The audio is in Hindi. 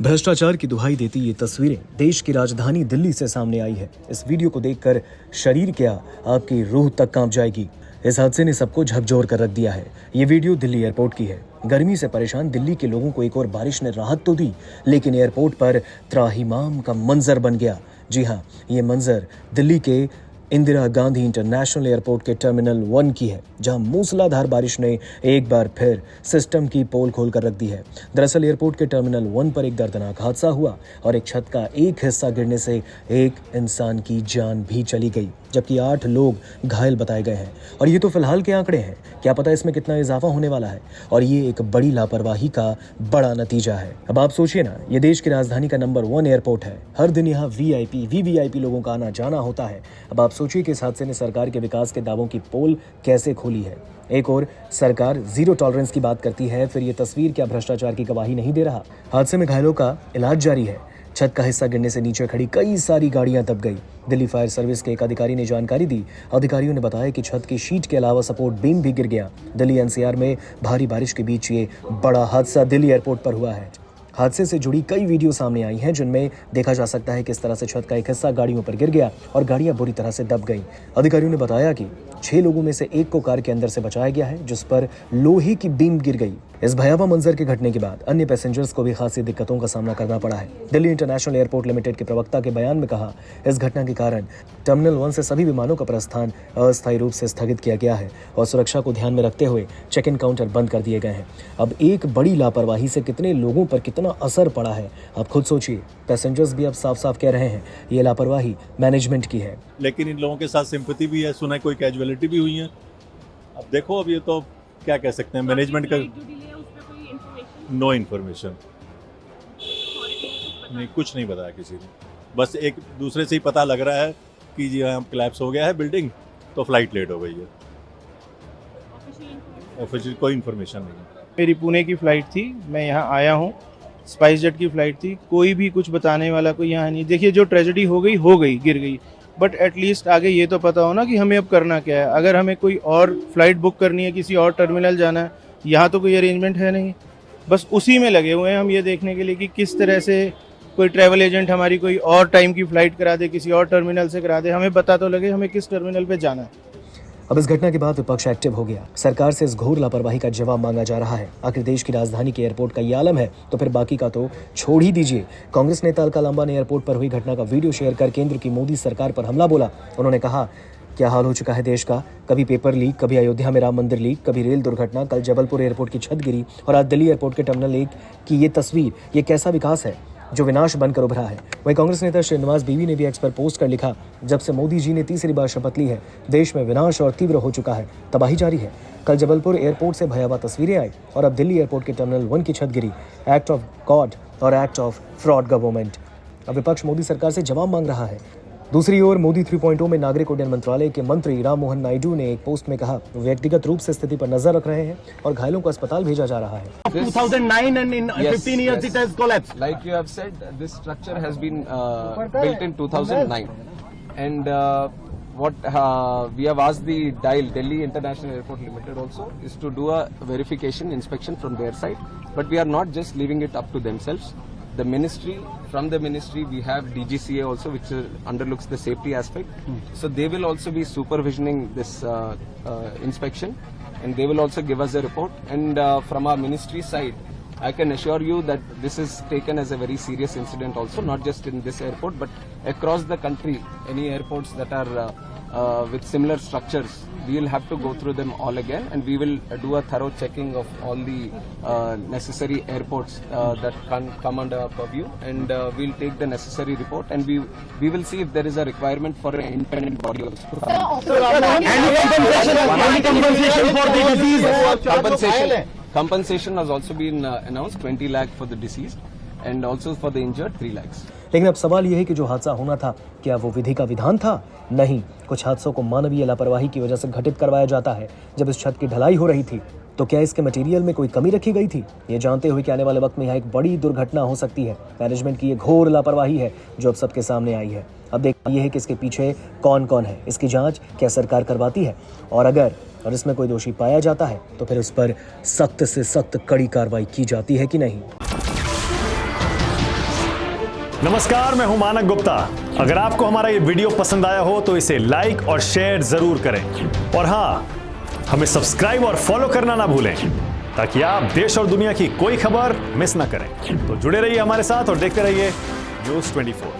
भ्रष्टाचार की दुहाई देती ये तस्वीरें देश की राजधानी दिल्ली से सामने आई है। इस वीडियो को देखकर शरीर क्या आपकी रूह तक कांप जाएगी। इस हादसे ने सबको झकझोर कर रख दिया है। ये वीडियो दिल्ली एयरपोर्ट की है। गर्मी से परेशान दिल्ली के लोगों को एक और बारिश ने राहत तो दी, लेकिन एयरपोर्ट पर त्राहिमाम का मंजर बन गया। जी हाँ, ये मंजर दिल्ली के इंदिरा गांधी इंटरनेशनल एयरपोर्ट के टर्मिनल 1 की है, जहां मूसलाधार बारिश ने एक बार फिर सिस्टम की पोल खोल कर रख दी है। दरअसल एयरपोर्ट के टर्मिनल 1 पर एक दर्दनाक हादसा हुआ और एक छत का एक हिस्सा गिरने से एक इंसान की जान भी चली गई, जबकि 8 लोग घायल बताए गए हैं। और ये तो फिलहाल के आंकड़े हैं, क्या पता इसमें कितना इजाफा होने वाला है। और ये एक बड़ी लापरवाही का बड़ा नतीजा है। अब आप सोचिए ना, ये देश की राजधानी का नंबर 1 एयरपोर्ट है। हर दिन यहाँ वीवीआईपी लोगों का आना जाना होता है। अब आप सोचिए कि इस हादसे ने सरकार के विकास के दावों की पोल कैसे खोली है। एक और सरकार जीरो टॉलरेंस की बात करती है, फिर ये तस्वीर क्या भ्रष्टाचार की गवाही नहीं दे रहा। हादसे में घायलों का इलाज जारी है। छत का हिस्सा गिरने से नीचे खड़ी कई सारी गाड़ियां दब गई। दिल्ली फायर सर्विस के एक अधिकारी ने जानकारी दी। अधिकारियों ने बताया कि छत की शीट के अलावा सपोर्ट बीम भी गिर गया। दिल्ली एनसीआर में भारी बारिश के बीच ये बड़ा हादसा दिल्ली एयरपोर्ट पर हुआ है। हादसे से जुड़ी कई वीडियो सामने आई हैं, जिनमें देखा जा सकता है किस तरह से छत का एक हिस्सा गाड़ियों पर गिर गया और गाड़ियां बुरी तरह से दब गईं। अधिकारियों ने बताया कि 6 लोगों में से एक को कार के अंदर से बचाया गया है, जिस पर लोहे की बीम गिर गई। इस भयावह मंजर के घटने के बाद अन्य पैसेंजर्स को भी खासी दिक्कतों का सामना करना पड़ा है। दिल्ली इंटरनेशनल एयरपोर्ट लिमिटेड के प्रवक्ता के बयान में कहा, इस घटना के कारण टर्मिनल 1 से सभी विमानों का प्रस्थान अस्थायी रूप से स्थगित किया गया है और सुरक्षा को ध्यान में रखते हुए चेक इन काउंटर बंद कर दिए गए हैं। अब एक बड़ी लापरवाही से कितने लोगों पर कितना असर पड़ा है, आप खुद सोचिए। पैसेंजर्स भी अब साफ साफ कह रहे हैं ये लापरवाही मैनेजमेंट की है। लेकिन इन लोगों के साथ सिंपैथी भी है, सुना कोई कैजुअलिटी भी हुई है। अब देखो, अब ये तो क्या कह सकते हैं, मैनेजमेंट का नो इन्फॉर्मेशन नहीं, कुछ नहीं बताया किसी ने। बस एक दूसरे से ही पता लग रहा है कि जी हाँ क्लैप्स हो गया है बिल्डिंग, तो फ्लाइट लेट हो गई है। ऑफिशियल कोई इन्फॉर्मेशन नहीं है। मेरी पुणे की फ़्लाइट थी, मैं यहाँ आया हूँ। स्पाइस जेट की फ़्लाइट थी, कोई भी कुछ बताने वाला कोई यहाँ नहीं। देखिए, जो ट्रेजेडी हो गई, गिर गई, बट एटलीस्ट आगे ये तो पता हो ना कि हमें अब करना क्या है। अगर हमें कोई और फ्लाइट बुक करनी है, किसी और टर्मिनल जाना है, यहाँ तो कोई अरेंजमेंट है नहीं। बस उसी में लगे हुए हैं हम, ये देखने के लिए कि किस तरह से कोई ट्रैवल एजेंट हमारी कोई और टाइम की फ़्लाइट करा दे, किसी और टर्मिनल से करा दे, हमें पता तो लगे हमें किस टर्मिनल पे जाना है। अब इस घटना के बाद विपक्ष एक्टिव हो गया। सरकार से इस घोर लापरवाही का जवाब मांगा जा रहा है। आखिर देश की राजधानी के एयरपोर्ट का ये आलम है, तो फिर बाकी का तो छोड़ ही दीजिए। कांग्रेस नेता अलका लांबा ने एयरपोर्ट पर हुई घटना का वीडियो शेयर कर केंद्र की मोदी सरकार पर हमला बोला। उन्होंने कहा, क्या हाल हो चुका है देश का। कभी पेपर लीक, कभी अयोध्या में राम मंदिर लीक, कभी रेल दुर्घटना, कल जबलपुर एयरपोर्ट की छत गिरी और आज दिल्ली एयरपोर्ट के टर्मिनल 1 की ये तस्वीर। ये कैसा विकास है जो विनाश बनकर उभरा है। वहीं कांग्रेस नेता श्रीनिवास बीवी ने भी एक्स पर पोस्ट कर लिखा, जब से मोदी जी ने तीसरी बार शपथ ली है, देश में विनाश और तीव्र हो चुका है, तबाही जारी है। कल जबलपुर एयरपोर्ट से भयावह तस्वीरें आई और अब दिल्ली एयरपोर्ट के टर्मिनल 1 की छत गिरी। एक्ट ऑफ गॉड और एक्ट ऑफ फ्रॉड गवर्नमेंट। अब विपक्ष मोदी सरकार से जवाब मांग रहा है। दूसरी ओर मोदी 3.0 में नागरिक उड्डयन मंत्रालय के मंत्री राम मोहन नायडू ने एक पोस्ट में कहा, व्यक्तिगत रूप से स्थिति पर नजर रख रहे हैं और घायलों को अस्पताल भेजा जा रहा है। 2009 and in 15 years it has collapsed. Like you have said, this structure has been built in 2009, and what we have asked the DIAL, Delhi International Airport Limited, also is to do a verification inspection from their side. But we are not just leaving it up to themselves. The ministry, from the ministry, we have DGCA also, which underlooks the safety aspect. So they will also be supervisioning this inspection, and they will also give us a report. And from our ministry side, I can assure you that this is taken as a very serious incident also, not just in this airport, but across the country. Any airports that are with similar structures, we will have to go through them all again, and we will do a thorough checking of all the necessary airports that can come under our purview, and we'll take the necessary report, and we will see if there is a requirement for an independent body also. Any compensation for the disease? Compensation has also been announced, 20 lakh for the deceased, and also for the injured 3 lakhs. लेकिन अब सवाल यह है कि जो हादसा होना था, क्या वो विधि का विधान था? नहीं, कुछ हादसों को मानवीय लापरवाही की वजह से घटित करवाया जाता है। जब इस छत की ढलाई हो रही थी, तो क्या इसके मटेरियल में कोई कमी रखी गई थी? ये जानते हुए कि आने वाले वक्त में यहाँ एक बड़ी दुर्घटना हो सकती है। मैनेजमेंट की ये घोर लापरवाही है जो अब सबके सामने आई है। अब देखना यह है कि इसके पीछे कौन कौन है, इसकी जांच क्या सरकार करवाती है, और इसमें कोई दोषी पाया जाता है तो फिर उस पर सख्त से सख्त कड़ी कार्रवाई की जाती है कि नहीं। नमस्कार, मैं हूं मानक गुप्ता। अगर आपको हमारा ये वीडियो पसंद आया हो तो इसे लाइक और शेयर जरूर करें और हाँ, हमें सब्सक्राइब और फॉलो करना ना भूलें ताकि आप देश और दुनिया की कोई खबर मिस ना करें। तो जुड़े रहिए हमारे साथ और देखते रहिए न्यूज़ 24।